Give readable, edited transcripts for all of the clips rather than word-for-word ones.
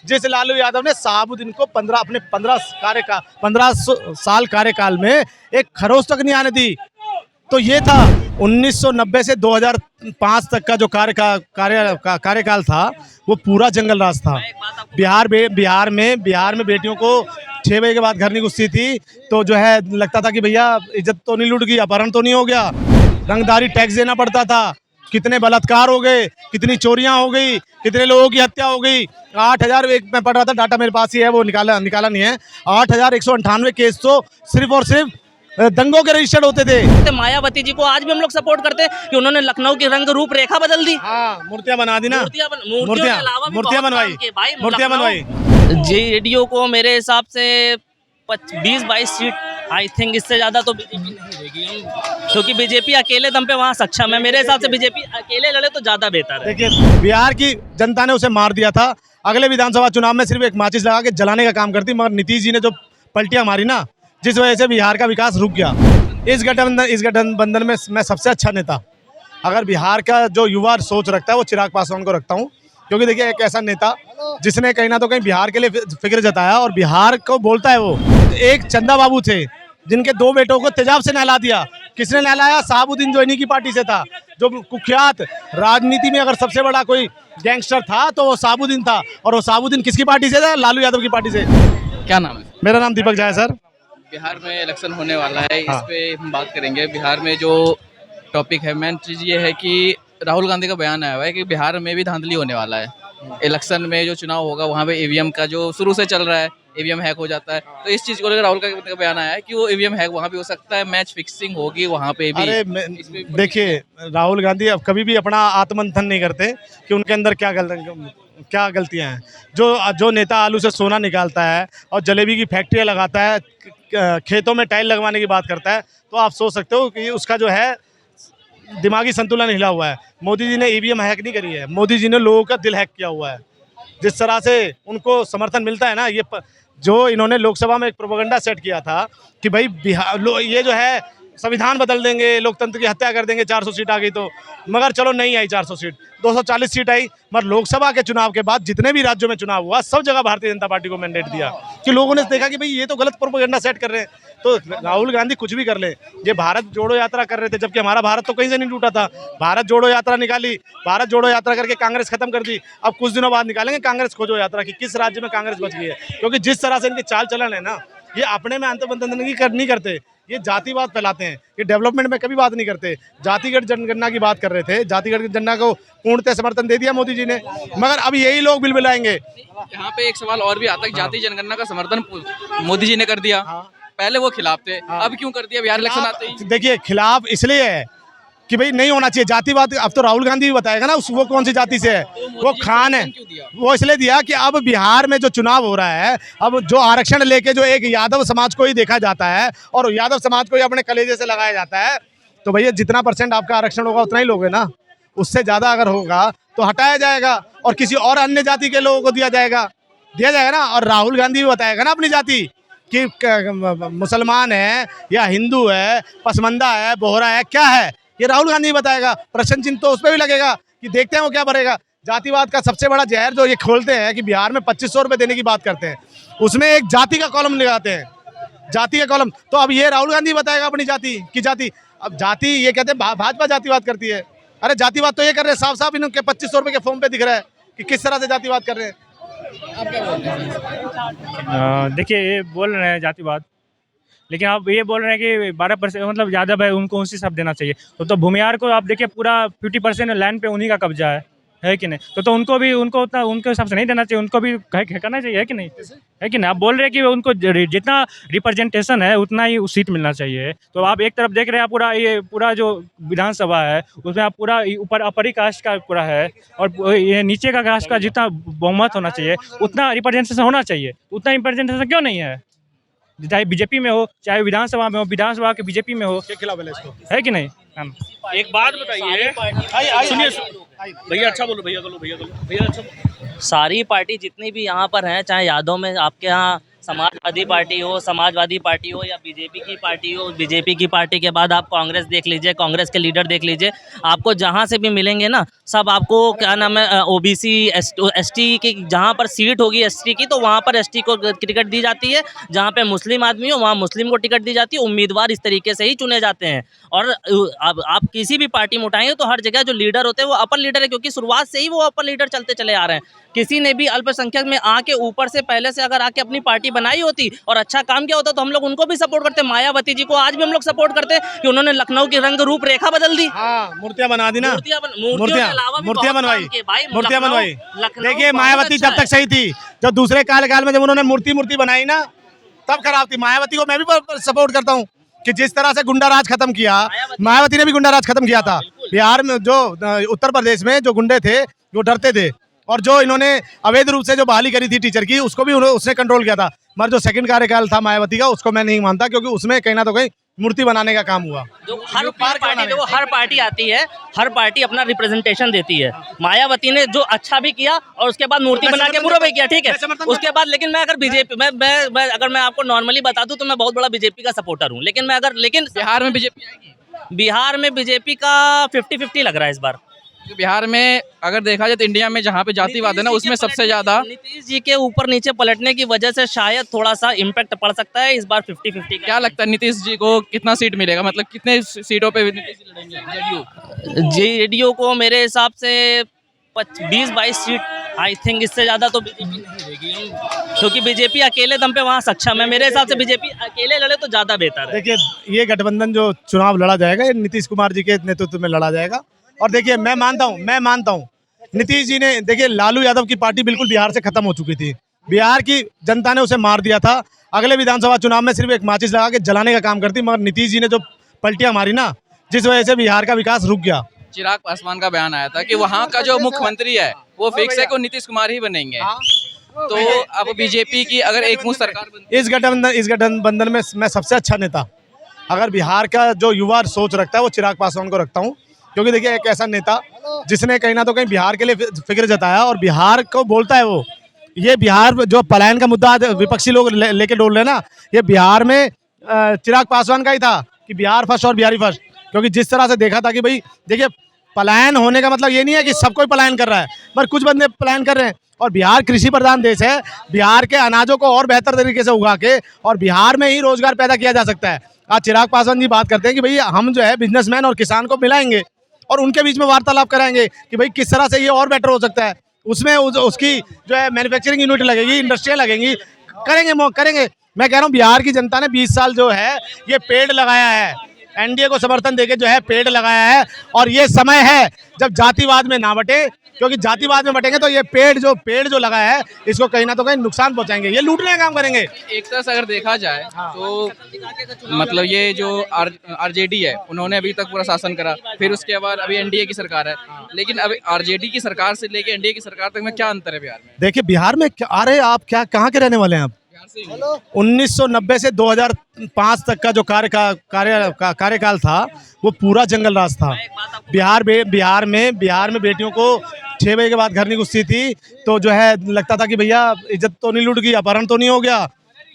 जिस लालू यादव ने शहाबुद्दीन को 15 साल कार्यकाल में एक खरोच तक नहीं आने दी। तो ये था 1990 से 2005 तक का जो कार्यकाल था, वो पूरा जंगल राज था। बिहार में बेटियों को 6 बजे के बाद घर नहीं घुसती थी, तो जो है लगता था कि भैया इज्जत तो नहीं लूट गई, अपहरण तो नहीं हो गया। रंगदारी टैक्स देना पड़ता था। कितने बलात्कार हो गए, कितनी चोरियां हो गई, कितने लोगों की हत्या हो गई। 8,000, एक मैं पढ़ रहा था, डाटा मेरे पास ही है, वो निकाला नहीं है। 8,198 केस तो सिर्फ और सिर्फ दंगों के रजिस्टर्ड होते थे। मायावती जी को आज भी हम लोग सपोर्ट करते हैं कि उन्होंने लखनऊ की रंग रूप रेखा बदल दी। मूर्तियां बना दी ना, मूर्तियां बनवाई। जेडीयू को मेरे हिसाब से 20-22 सीट, आई थिंक इससे ज्यादा तो बीजेपी नहीं देगी, क्योंकि बीजेपी अकेले दम पे वहाँ सक्षम है। मेरे हिसाब से बीजेपी अकेले लड़े तो ज्यादा बेहतर है। देखिए, बिहार की जनता ने उसे मार दिया था। अगले विधानसभा चुनाव में सिर्फ एक माचिस लगा के जलाने का काम करती, मगर नीतीश जी ने जो पलटियां मारी ना, जिस वजह से बिहार का विकास रुक गया। इस गठबंधन में मैं सबसे अच्छा नेता अगर बिहार का जो युवा सोच रखता है, वो चिराग पासवान को रखता हूँ। क्योंकि देखिए, एक ऐसा नेता जिसने कहीं ना तो कहीं बिहार के लिए फिक्र जताया और बिहार को बोलता है। वो एक चंदा बाबू थे जिनके 2 बेटों को तेजाब से नहला दिया। किसने नहलाया? शहाबुद्दीन जो इन्हीं की पार्टी से था। जो कुख्यात राजनीति में अगर सबसे बड़ा कोई गैंगस्टर था तो वो शहाबुद्दीन था। और वो शहाबुद्दीन किसकी पार्टी से था? लालू यादव की पार्टी से। क्या नाम है? मेरा नाम दीपक झा है सर। बिहार में इलेक्शन होने वाला है, इस पे हम बात करेंगे। बिहार में जो टॉपिक है, मेन चीज़ ये है कि राहुल गांधी का बयान आया हुआ है कि बिहार में भी धांधली होने वाला है। इलेक्शन में जो चुनाव होगा वहाँ पे ईवीएम का जो शुरू से चल रहा है, ईवीएम हैक हो जाता है। तो इस चीज़ को लेकर राहुल गांधी का बयान आया है कि वो ईवीएम हैक वहाँ पे हो सकता है, मैच फिक्सिंग होगी वहाँ पे भी। अरे देखिए, राहुल गांधी अब कभी भी अपना आत्ममंथन नहीं करते कि उनके अंदर क्या गलतियां हैं। जो नेता आलू से सोना निकालता है और जलेबी की फैक्ट्रियाँ लगाता है, खेतों में टाइल लगवाने की बात करता है, तो आप सोच सकते हो कि उसका जो है दिमागी संतुलन हिला हुआ है। मोदी जी ने ईवीएम हैक नहीं करी है, मोदी जी ने लोगों का दिल हैक किया हुआ है। जिस तरह से उनको समर्थन मिलता है ना, जो इन्होंने लोकसभा में एक प्रोपेगेंडा सेट किया था कि भाई ये जो है संविधान बदल देंगे, लोकतंत्र की हत्या कर देंगे, 400 सीट आ गई तो। मगर चलो नहीं आई 400 सीट, 240 सीट आई। मगर लोकसभा के चुनाव के बाद जितने भी राज्यों में चुनाव हुआ, सब जगह भारतीय जनता पार्टी को मैंडेट दिया कि लोगों ने देखा कि भाई ये तो गलत प्रोपेगेंडा सेट कर रहे हैं। तो राहुल गांधी कुछ भी कर ले, ये भारत जोड़ो यात्रा कर रहे थे, जबकि हमारा भारत तो कहीं से नहीं टूटा था। भारत जोड़ो यात्रा निकाली, भारत जोड़ो यात्रा करके कांग्रेस खत्म कर दी। अब कुछ दिनों बाद निकालेंगे कांग्रेस खोजो यात्रा की, किस राज्य में कांग्रेस बच गई है। क्योंकि जिस तरह से इनके चाल चलन है ना, ये अपने में अंतर्बंधन नहीं करते, ये जातिवाद फैलाते हैं। ये डेवलपमेंट में कभी बात नहीं करते। जातिगत जनगणना की बात कर रहे थे, जातिगत जनगणना को पूर्णतः समर्थन दे दिया मोदी जी ने, मगर अब यही लोग बिलबिलाएंगे। यहाँ पे एक सवाल और भी आता है, जाति जनगणना का समर्थन मोदी जी ने कर दिया। पहले वो खिलाफ थे, अब क्यों कर दिया बिहार इलेक्शन आते ही? देखिए, खिलाफ इसलिए है कि भाई नहीं होना चाहिए जातिवाद। अब तो राहुल गांधी भी बताएगा ना वो कौन सी जाति से है। वो खान है, वो इसलिए दिया कि अब बिहार में जो चुनाव हो रहा है, अब जो आरक्षण लेके जो एक यादव समाज को ही देखा जाता है और यादव समाज को ही अपने कलेजे से लगाया जाता है, तो भैया जितना % आपका आरक्षण होगा उतना ही लोगे ना। उससे ज़्यादा अगर होगा तो हटाया जाएगा और किसी और अन्य जाति के लोगों को दिया जाएगा ना। और राहुल गांधी भी बताएगा ना अपनी जाति कि मुसलमान है या हिंदू है, पसमंदा है, बोहरा है, क्या है, ये राहुल गांधी बताएगा। प्रश्न चिन्ह तो उस पर भी लगेगा कि देखते हैं वो क्या भरेगा। जातिवाद का सबसे बड़ा जहर जो ये खोलते हैं कि बिहार में 2500 रुपये देने की बात करते हैं, उसमें एक जाति का कॉलम लगाते हैं, जाति का कॉलम। तो अब ये राहुल गांधी बताएगा अपनी जाति की जाति। अब जाति ये कहते हैं भाजपा जातिवाद करती है। अरे जातिवाद तो ये कर रहे हैं, साफ साफ इनके 2500 रुपये के फॉर्म पे दिख रहा है कि किस तरह से जातिवाद कर रहे हैं। आप क्या बोलते हैं? देखिए, ये बोल रहे हैं जातिवाद, लेकिन आप ये बोल रहे हैं कि 12% मतलब यादव है, उनको उसी सब देना चाहिए। तो भूमिहार को आप देखिए, पूरा 50% लैंड पे उन्हीं का कब्जा है कि नहीं? तो उनको भी उतना उनके हिसाब से नहीं देना चाहिए, उनको भी करना चाहिए, है कि नहीं? है कि नहीं? आप बोल रहे हैं कि उनको जितना रिप्रेजेंटेशन है उतना ही सीट मिलना चाहिए। तो आप एक तरफ देख रहे हैं पूरा जो विधानसभा है उसमें आप पूरा ऊपर अपरी कास्ट का पूरा है और ये नीचे का कास्ट का जितना बहुमत होना चाहिए उतना रिप्रेजेंटेशन होना चाहिए। उतना रिप्रेजेंटेशन क्यों नहीं है? चाहे बीजेपी में हो, चाहे विधानसभा में हो, विधानसभा के बीजेपी में हो, क्या खिलाफ है इसको, है कि नहीं? एक बात बताइए, सुनिए भैया, अच्छा बोलो भैया, अच्छा। सारी पार्टी जितनी भी यहाँ पर हैं, चाहे यादव में आपके यहाँ समाजवादी पार्टी हो या बीजेपी की पार्टी हो, बीजेपी की पार्टी के बाद आप कांग्रेस देख लीजिए, कांग्रेस के लीडर देख लीजिए, आपको जहाँ से भी मिलेंगे ना, सब आपको क्या नाम है ओबीसी एसटी की जहाँ पर सीट होगी एसटी की, तो वहाँ पर एसटी को टिकट दी जाती है, जहाँ पे मुस्लिम आदमी हो वहाँ मुस्लिम को टिकट दी जाती है। उम्मीदवार इस तरीके से ही चुने जाते हैं। और अब आप किसी भी पार्टी में उठाएंगे तो हर जगह जो लीडर होते हैं वो अपर लीडर है, क्योंकि शुरुआत से ही वो अपर लीडर चलते चले आ रहे हैं। किसी ने भी अल्पसंख्यक में आके ऊपर से पहले से अगर आके अपनी पार्टी बनाई होती और अच्छा काम किया होता तो हम लोग उनको भी सपोर्ट करते। मायावती जी को आज भी हम लोग सपोर्ट करते कि उन्होंने लखनऊ की रंग रूप रेखा बदल दी, मूर्तियां बना दी ना, मूर्तियां बनवाई। लखनऊ देखिए मायावती जब तक सही थी, जब दूसरे कार्यकाल में जब उन्होंने मूर्ति बनाई ना तब खराब थी। मायावती को मैं भी सपोर्ट करता हूँ कि जिस तरह से गुंडा राज खत्म किया, मायावती ने भी गुंडा राज खत्म किया था। बिहार में जो उत्तर प्रदेश में जो गुंडे थे वो डरते थे, और जो इन्होंने अवैध रूप से जो बहाली करी थी टीचर की उसको भी उसने कंट्रोल किया था। मगर जो सेकंड कार्यकाल था मायावती का उसको मैं नहीं मानता, क्योंकि उसमें कहीं ना तो कहीं मूर्ति बनाने का काम हुआ। जो हर पार्टी आती है, हर पार्टी अपना रिप्रेजेंटेशन देती है। मायावती ने जो अच्छा भी किया और उसके बाद मूर्ति बना के बुरा भी किया, ठीक है। उसके बाद लेकिन मैं अगर बीजेपी अगर मैं आपको नॉर्मली बता दूं तो मैं बहुत बड़ा बीजेपी का सपोर्टर हूं। लेकिन बिहार में बीजेपी आएगी? बिहार में बीजेपी का 50-50 लग रहा है इस बार। बिहार में अगर देखा जाए तो इंडिया में जहाँ पे जातिवाद है ना उसमें सबसे ज्यादा नीतीश जी के ऊपर नीचे पलटने की वजह से शायद थोड़ा सा इम्पैक्ट पड़ सकता है इस बार 50-50। क्या लगता है नीतीश जी को कितना सीट मिलेगा, मतलब कितने सीटों पे नीतीश जी लड़ेंगे? जेडीयू को मेरे हिसाब से 20-22 सीट, आई थिंक इससे ज़्यादा तो बीजेपी नहीं देगी, क्योंकि बीजेपी अकेले दम पे वहाँ सक्षम है। मेरे हिसाब से बीजेपी अकेले लड़े तो ज़्यादा बेहतर है। देखिए ये गठबंधन जो चुनाव लड़ा जाएगा ये नीतीश कुमार जी के नेतृत्व में लड़ा जाएगा। और देखिए मैं मानता हूँ नीतीश जी ने, देखिए लालू यादव की पार्टी बिल्कुल बिहार से खत्म हो चुकी थी, बिहार की जनता ने उसे मार दिया था। अगले विधानसभा चुनाव में सिर्फ एक माचिस लगा के जलाने का काम करती, मगर नीतीश जी ने जो पलटियां मारी ना, जिस वजह से बिहार का विकास रुक गया। चिराग पासवान का बयान आया था कि वहाँ का जो मुख्यमंत्री है वो फिक्स है कि नीतीश कुमार ही बनेंगे। तो अब बीजेपी की अगर एक मुश्त सरकार बनती इस गठबंधन में मैं सबसे अच्छा नेता अगर बिहार का जो युवा सोच रखता है वो चिराग पासवान को रखता हूँ। क्योंकि देखिए एक ऐसा नेता जिसने कहीं ना तो कहीं बिहार के लिए फिक्र जताया और बिहार को बोलता है वो, ये बिहार जो पलायन का मुद्दा विपक्षी लोग लेके डोल रहे ना, ये बिहार में चिराग पासवान का ही था कि बिहार फर्स्ट और बिहारी फर्स्ट। क्योंकि जिस तरह से देखा था कि भाई देखिए पलायन होने का मतलब ये नहीं है कि सब कोई पलायन कर रहा है, पर कुछ बंदे पलायन कर रहे हैं। और बिहार कृषि प्रधान देश है, बिहार के अनाजों को और बेहतर तरीके से उगा के और बिहार में ही रोजगार पैदा किया जा सकता है। आज चिराग पासवान जी बात करते हैं कि भाई हम जो है बिजनेसमैन और किसान को मिलाएंगे और उनके बीच में वार्तालाप कराएंगे कि भाई किस तरह से ये और बेटर हो सकता है। उसमें उसकी जो है मैन्युफैक्चरिंग यूनिट लगेगी, इंडस्ट्रियाँ लगेंगी, करेंगे। मैं कह रहा हूँ बिहार की जनता ने 20 साल जो है ये पेड़ लगाया है, एनडीए को समर्थन देके जो है पेड़ लगाया है। और ये समय है जब जातिवाद में ना बटे, क्योंकि जातिवाद में बटेंगे तो ये पेड़ जो लगाया है इसको कहीं ना तो कहीं नुकसान पहुंचाएंगे, ये लूटने का काम करेंगे। एक तरह से अगर देखा जाए तो मतलब ये जो आरजेडी है उन्होंने अभी तक पूरा शासन करा, फिर उसके बाद अभी एनडीए की सरकार है। लेकिन अभी आरजेडी की सरकार से लेके एनडीए की सरकार तक में क्या अंतर है बिहार में? देखिए बिहार में अरे आप कहाँ के रहने वाले हैं आप? 1990 से 2005 तक का जो कार्यकाल था वो पूरा जंगल राज था। बिहार में बेटियों को 6 बजे के बाद घर नहीं घुसती थी, तो जो है लगता था कि भैया इज्जत तो नहीं लूट गई, अपहरण तो नहीं हो गया,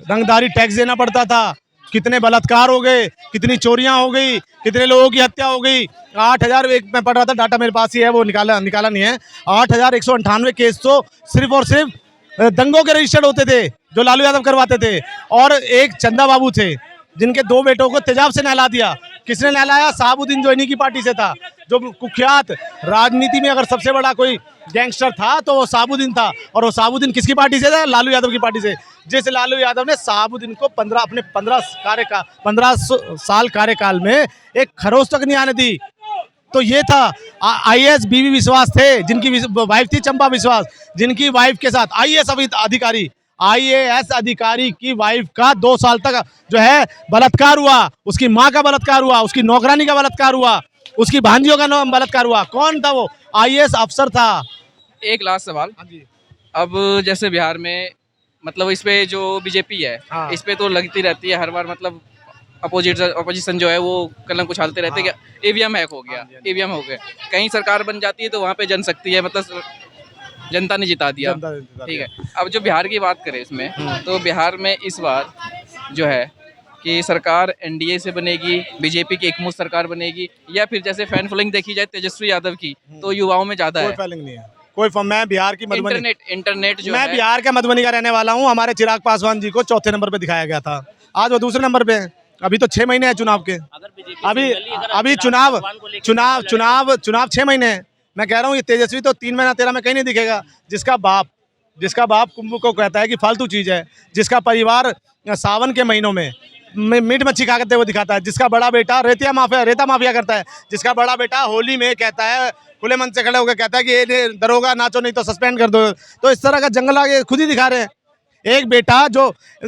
रंगदारी टैक्स देना पड़ता था। कितने बलात्कार हो गए, कितनी चोरियां हो गई, कितने लोगों की हत्या हो गई। 8,000 मैं पढ़ रहा था, डाटा मेरे पास ही है, वो निकाला नहीं है। 8,198 केस तो सिर्फ और सिर्फ दंगों के रजिस्टर्ड होते थे जो लालू यादव करवाते थे। और एक चंदा बाबू थे जिनके 2 बेटों को तेजाब से नहला दिया। किसने नहलाया? साबुद्दीन जो इन्हीं की पार्टी से था, जो कुख्यात राजनीति में अगर सबसे बड़ा कोई गैंगस्टर था तो वो साबुद्दीन था। और वो साबुद्दीन किसकी पार्टी से था? लालू यादव की पार्टी से। जैसे लालू यादव ने साबुद्दीन को 15 साल कार्यकाल में एक खरोच तक नहीं आने दी। तो ये था आईएएस बीवी विश्वास थे, जिनकी वाइफ थी चंपा विश्वास, जिनकी वाइफ के साथ आईएएस अधिकारी की वाइफ का 2 साल तक जो है बलात्कार हुआ, उसकी माँ का बलात्कार हुआ, उसकी नौकरानी का बलात्कार हुआ, उसकी भांजियों का बलात्कार हुआ। कौन था वो? आईएएस अफसर था। एक लास्ट सवाल, अब जैसे बिहार में मतलब इस पे जो बीजेपी है इस पे तो लगती रहती है हर बार, मतलब अपोजिशन जो है वो कलंक उछालते रहते हैं कि ईवीएम हैक हो गया, ईवीएम हो गया। कहीं सरकार बन जाती है तो वहाँ पे जनशक्ति है, मतलब जनता ने जिता दिया। जनता ने जिता ठीक दिया। है, अब जो बिहार की बात करें इसमें, तो बिहार में इस बार जो है कि सरकार एनडीए से बनेगी, बीजेपी की एकमुश्त सरकार बनेगी, या फिर जैसे फैन फॉलोइंग देखी जाए तेजस्वी यादव की, तो युवाओं में ज़्यादा कोई है। फैलिंग नहीं है, मैं बिहार की मधुबनी, इंटरनेट जो मैं है, बिहार का मधुबनी का रहने वाला हूँ। हमारे चिराग पासवान जी को चौथे नंबर पे दिखाया गया था, आज वो दूसरे नंबर पे हैं। अभी तो 6 महीने हैं चुनाव के, अभी चुनाव 6 महीने हैं। मैं कह रहा हूँ ये तेजस्वी तो 3 महीना 13 में कहीं नहीं दिखेगा। जिसका बाप कुंभ को कहता है कि फालतू चीज़ है, जिसका परिवार सावन के महीनों में मीट मच्छी खा करते हुए दिखाता है, जिसका बड़ा बेटा रेता माफिया करता है, जिसका बड़ा बेटा होली में कहता है, खुले मन से खड़े होकर कहता है कि ये दरोगा नाचो नहीं तो सस्पेंड कर दो। तो इस तरह का जंगल आगे खुद ही दिखा रहे हैं। एक बेटा जो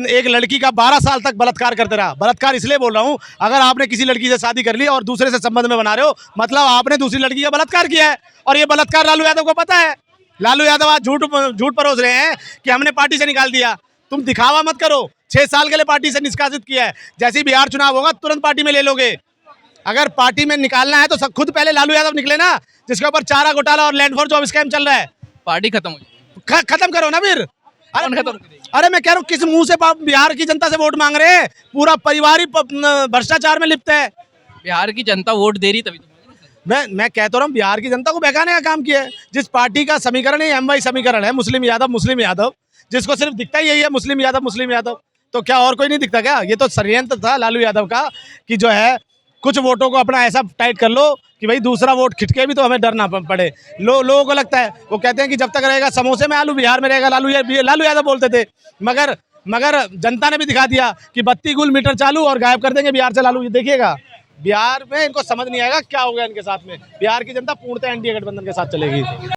एक लड़की का 12 साल तक बलात्कार करते रहा, बलात्कार इसलिए बोल रहा हूँ, अगर आपने किसी लड़की से शादी कर ली और दूसरे से संबंध में बना रहे हो, मतलब आपने दूसरी लड़की का बलात्कार किया है। और ये बलात्कार लालू यादव को पता है। लालू यादव आज झूठ परोस रहे हैं कि हमने पार्टी से निकाल दिया। तुम दिखावा मत करो, 6 साल के लिए पार्टी से निष्कासित किया है। जैसे ही बिहार चुनाव होगा तुरंत पार्टी में ले लोगे। अगर पार्टी में निकालना है तो सब खुद पहले लालू यादव निकले ना, जिसके ऊपर चारा घोटाला और लैंड फॉर जॉब स्कैम चल रहा है। पार्टी खत्म हो जाए, खत्म करो ना फिर। कौन खत्म करेगा? अरे मैं कह रहा हूँ किस मुंह से बिहार की जनता से वोट मांग रहे हैं? पूरा परिवार ही भ्रष्टाचार में लिप्त है। बिहार की जनता वोट दे रही तभी तो। मैं कहता रहा हूँ बिहार की जनता को बहकाने का काम किया है। जिस पार्टी का समीकरण है MY समीकरण है, मुस्लिम यादव, जिसको सिर्फ दिखता ही यही है मुस्लिम यादव, तो क्या और कोई नहीं दिखता क्या? ये तो षड्यंत्र था लालू यादव का कि जो है कुछ वोटों को अपना ऐसा टाइट कर लो कि भाई दूसरा वोट खिटके भी तो हमें डर ना पड़े। लोगों को लगता है, वो कहते हैं कि जब तक रहेगा समोसे में आलू, बिहार में रहेगा लालू यादव बोलते थे। मगर जनता ने भी दिखा दिया कि 32 गुल मीटर चालू और गायब कर देंगे बिहार से लालू। ये देखिएगा, बिहार में इनको समझ नहीं आएगा क्या हो गया इनके साथ में। बिहार की जनता पूर्णतः NDA गठबंधन के साथ चलेगी।